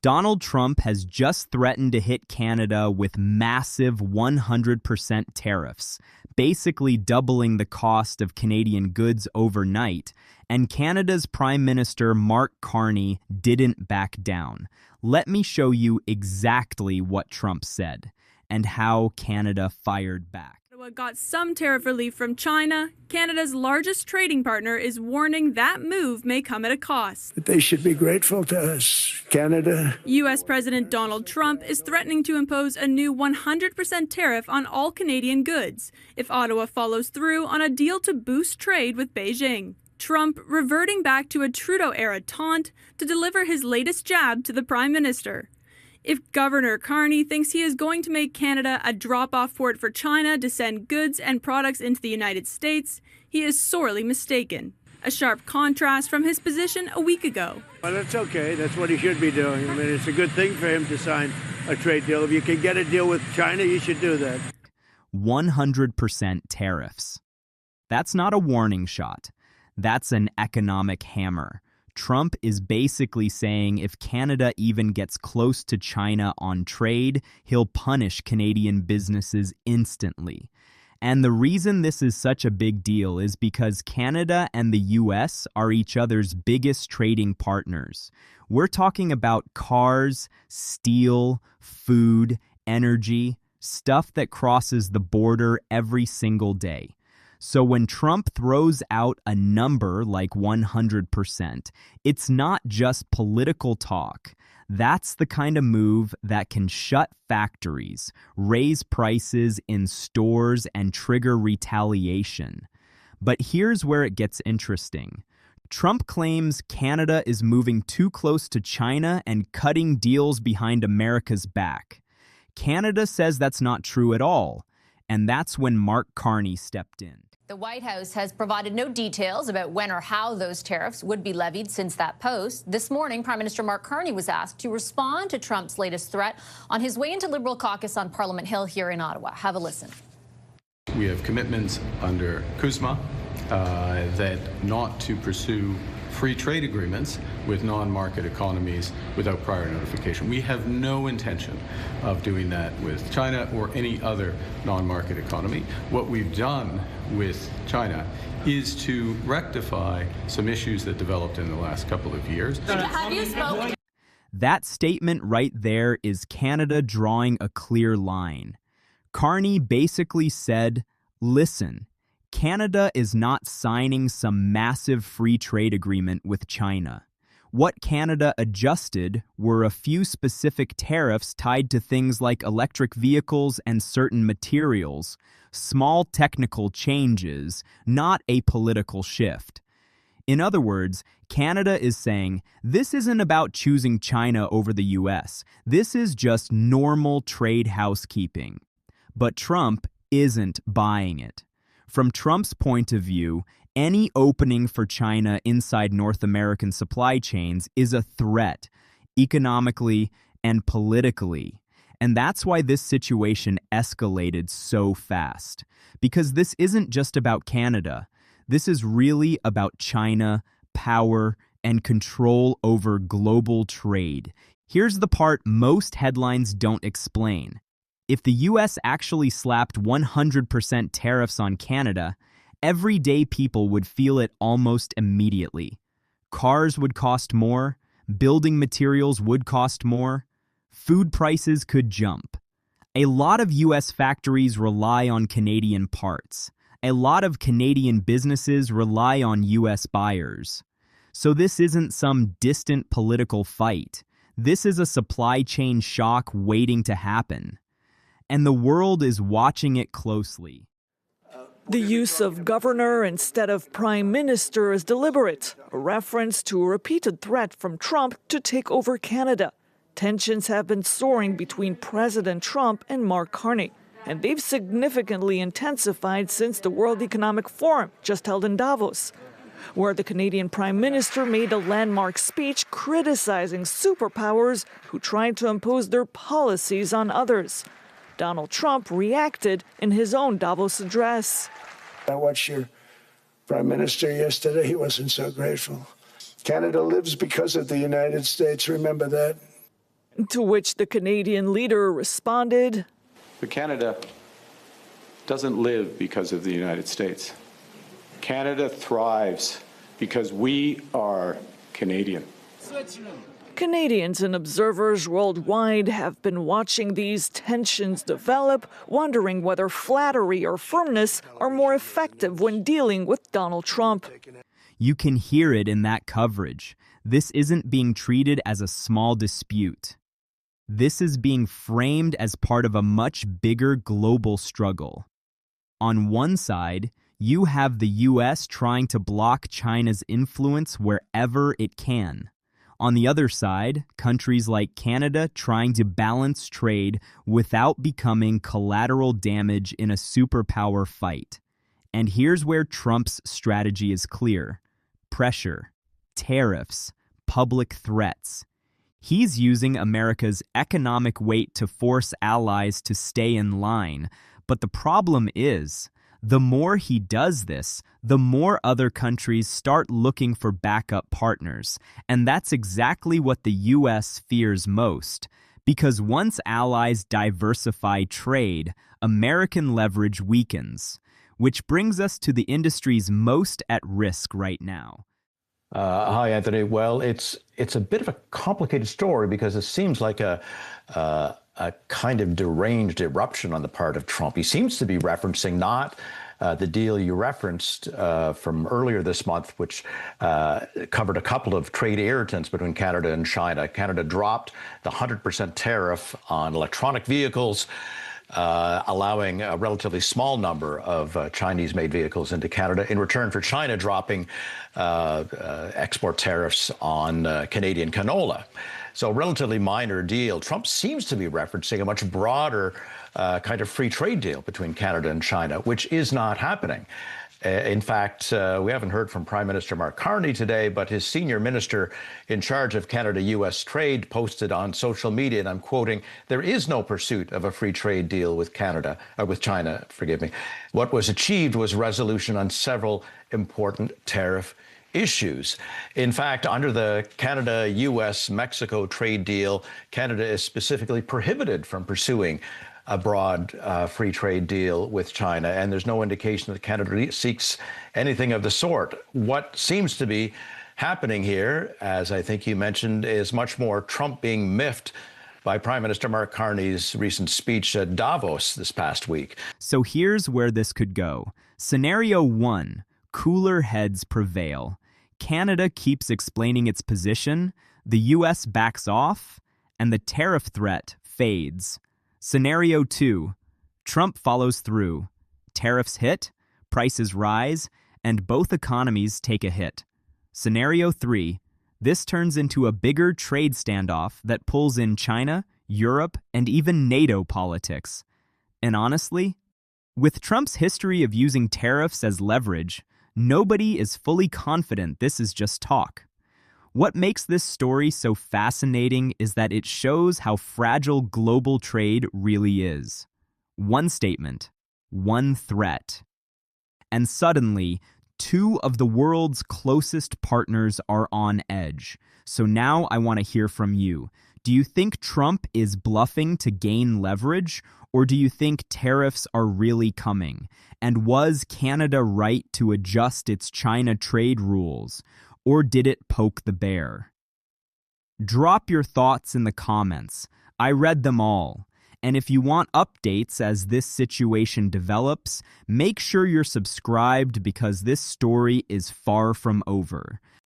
Donald Trump has just threatened to hit Canada with massive 100% tariffs, basically doubling the cost of Canadian goods overnight, and Canada's Prime Minister Mark Carney didn't back down. Let me show you exactly what Trump said and how Canada fired back. Got some tariff relief from China. Canada's largest trading partner is warning that move may come at a cost. They should be grateful to us, Canada. U.S. President Donald Trump is threatening to impose a new 100% tariff on all Canadian goods if Ottawa follows through on a deal to boost trade with Beijing. Trump reverting back to a Trudeau-era taunt to deliver his latest jab to the Prime Minister. If Governor Carney thinks he is going to make Canada a drop-off port for China to send goods and products into the United States, he is sorely mistaken. A sharp contrast from his position a week ago. Well, that's okay. That's what he should be doing. I mean, it's a good thing for him to sign a trade deal. If you can get a deal with China, you should do that. 100% tariffs. That's not a warning shot. That's an economic hammer. Trump is basically saying if Canada even gets close to China on trade, he'll punish Canadian businesses instantly. And the reason this is such a big deal is because Canada and the US are each other's biggest trading partners. We're talking about cars, steel, food, energy, stuff that crosses the border every single day. So when Trump throws out a number like 100%, it's not just political talk. That's the kind of move that can shut factories, raise prices in stores, and trigger retaliation. But here's where it gets interesting. Trump claims Canada is moving too close to China and cutting deals behind America's back. Canada says that's not true at all, and that's when Mark Carney stepped in. The White House has provided no details about when or how those tariffs would be levied since that post. This morning, Prime Minister Mark Carney was asked to respond to Trump's latest threat on his way into Liberal caucus on Parliament Hill here in Ottawa. Have a listen. We have commitments under CUSMA that not to pursue free trade agreements with non-market economies without prior notification. We have no intention of doing that with China or any other non-market economy. What we've done with China is to rectify some issues that developed in the last couple of years. Have you spoken? That statement right there is Canada drawing a clear line. Carney basically said, listen, Canada is not signing some massive free trade agreement with China. What Canada adjusted were a few specific tariffs tied to things like electric vehicles and certain materials, small technical changes, not a political shift. In other words, Canada is saying, this isn't about choosing China over the US. This is just normal trade housekeeping. But Trump isn't buying it. From Trump's point of view, any opening for China inside North American supply chains is a threat, economically and politically. And that's why this situation escalated so fast. Because this isn't just about Canada. This is really about China, power, and control over global trade. Here's the part most headlines don't explain. If the US actually slapped 100% tariffs on Canada, everyday people would feel it almost immediately. Cars would cost more, building materials would cost more, food prices could jump. A lot of US factories rely on Canadian parts. A lot of Canadian businesses rely on US buyers. So this isn't some distant political fight. This is a supply chain shock waiting to happen. And the world is watching it closely. The use of governor instead of prime minister is deliberate, a reference to a repeated threat from Trump to take over Canada. Tensions have been soaring between President Trump and Mark Carney, and they've significantly intensified since the World Economic Forum just held in Davos, where the Canadian Prime Minister made a landmark speech criticizing superpowers who tried to impose their policies on others. Donald Trump reacted in his own Davos address. I watched your Prime Minister yesterday. He wasn't so grateful. Canada lives because of the United States. Remember that. To which the Canadian leader responded, But Canada doesn't live because of the United States. Canada thrives because we are Canadian. Canadians and observers worldwide have been watching these tensions develop, wondering whether flattery or firmness are more effective when dealing with Donald Trump. You can hear it in that coverage. This isn't being treated as a small dispute. This is being framed as part of a much bigger global struggle. On one side, you have the U.S. trying to block China's influence wherever it can. On the other side, countries like Canada trying to balance trade without becoming collateral damage in a superpower fight. And here's where Trump's strategy is clear: pressure, tariffs, public threats. He's using America's economic weight to force allies to stay in line. But the problem is, the more he does this, the more other countries start looking for backup partners. And that's exactly what the U.S. fears most. Because once allies diversify trade, American leverage weakens. Which brings us to the industries most at risk right now. Hi, Anthony. Well, it's a bit of a complicated story because it seems like a kind of deranged eruption on the part of Trump. He seems to be referencing not the deal you referenced from earlier this month, which covered a couple of trade irritants between Canada and China. Canada dropped the 100% tariff on electronic vehicles, allowing a relatively small number of Chinese-made vehicles into Canada in return for China dropping export tariffs on Canadian canola. So a relatively minor deal. Trump seems to be referencing a much broader kind of free trade deal between Canada and China, which is not happening. In fact, we haven't heard from Prime Minister Mark Carney today, but his senior minister in charge of Canada-U.S. trade posted on social media, and I'm quoting, "There is no pursuit of a free trade deal with China, forgive me. What was achieved was resolution on several important tariff issues." In fact, under the Canada-U.S.-Mexico trade deal, Canada is specifically prohibited from pursuing a broad free trade deal with China, and there's no indication that Canada seeks anything of the sort. What seems to be happening here, as I think you mentioned, is much more Trump being miffed by Prime Minister Mark Carney's recent speech at Davos this past week. So here's where this could go. Scenario 1, cooler heads prevail. Canada keeps explaining its position, the U.S. backs off, and the tariff threat fades. Scenario 2, Trump follows through. Tariffs hit, prices rise, and both economies take a hit. Scenario 3, this turns into a bigger trade standoff that pulls in China, Europe, and even NATO politics. And honestly, with Trump's history of using tariffs as leverage, nobody is fully confident this is just talk. What makes this story so fascinating is that it shows how fragile global trade really is. One statement, one threat. And suddenly, two of the world's closest partners are on edge. So now I want to hear from you. Do you think Trump is bluffing to gain leverage, or do you think tariffs are really coming? And was Canada right to adjust its China trade rules? Or did it poke the bear? Drop your thoughts in the comments. I read them all. And if you want updates as this situation develops, make sure you're subscribed because this story is far from over.